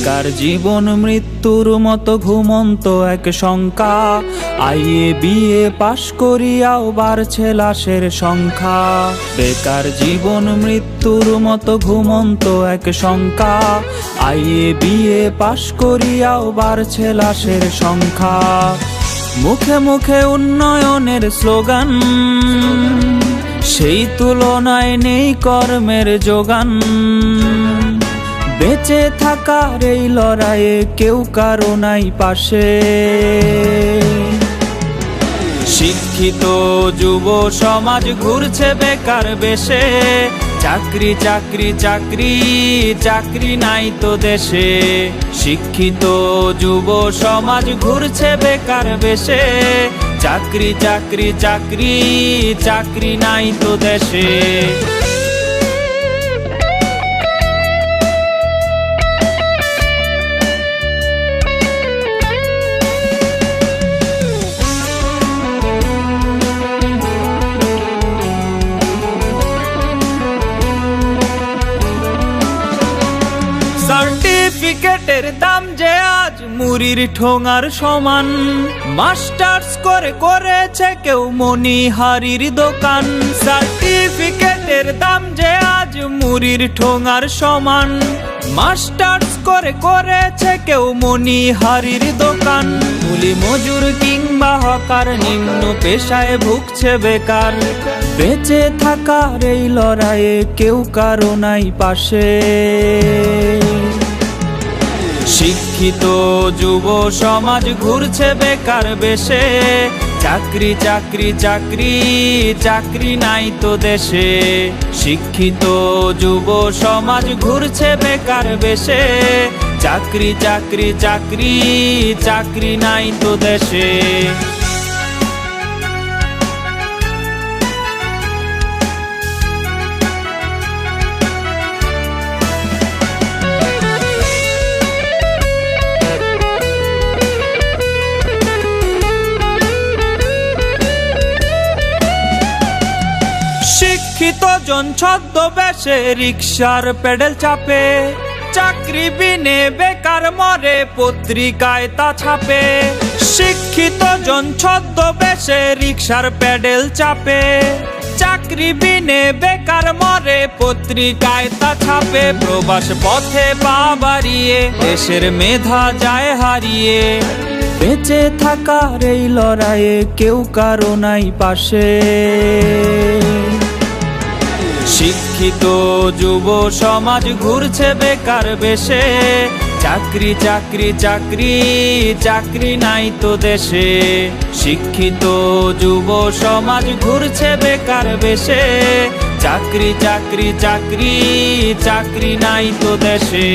বেকার জীবন মৃত্যুর মতো ঘুমন্ত এক শঙ্কা। আইএ বিএ পাশ করিয়াও বাড়ছে লাশের সংখ্যা। বেকার জীবন মৃত্যুর মতো ঘুমন্ত এক শঙ্কা। আইএ বিএ পাশ করিয়াও বাড়ছে লাশের সংখ্যা। মুখে মুখে উন্নয়নের স্লোগান, সেই তুলনায় নেই কর্মের যোগান। বেঁচে থাকার এই লড়াইয়ে কেউ কারো নাই পাশে। শিক্ষিত যুব সমাজ ঘুরছে বেকার বেশে। চাকরি চাকরি চাকরি চাকরি নাই তো দেশে। শিক্ষিত যুব সমাজ ঘুরছে বেকার বেশে। চাকরি চাকরি চাকরি চাকরি নাই তো দেশে। সার্টিফিকেটের দাম যে আজ মুড়ির ঠোঙার সমান। মাস্টার্স করে করেছে কেউ মনিহারির দোকান। সার্টিফিকেটের দাম যে আজ মুড়ির ঠোঙার সমান। মাস্টার্স করে করেছে কেউ মনিহারির দোকান। কুলি মজুর কিংবা হকার নিম্ন পেশায় ভুগছে বেকার। বেঁচে থাকার এই লড়াইয়ে কেউ কারো নাই পাশে। শিক্ষিত যুব সমাজ ঘুরছে বেকার বেশে। চাকরি চাকরি চাকরি চাকরি নাই তো দেশে। শিক্ষিত যুব সমাজ ঘুরছে বেকার বেশে। চাকরি চাকরি চাকরি চাকরি নাই তো দেশে। শিক্ষিত জন ছদ্মবেশে রিকশার পেডেল চাপে। চাকরি বিনে বেকার মরে পত্রিকায় তা ছাপে। শিক্ষিত জন ছদ্মবেশে রিকশার পেডেল চাপে। চাকরি বিনে বেকার মরে পত্রিকায় তা ছাপে। প্রবাস পথে পা বাড়িয়ে দেশের মেধা যায় হারিয়ে। বেঁচে থাকার এই লড়াইয়ে কেউ কারো নাই পাশে। শিক্ষিত যুব সমাজ ঘুরছে বেকার বেশে। চাকরি চাকরি চাকরি চাকরি নাই তো দেশে। শিক্ষিত যুব সমাজ ঘুরছে বেকার বেশে। চাকরি চাকরি চাকরি চাকরি নাই তো দেশে।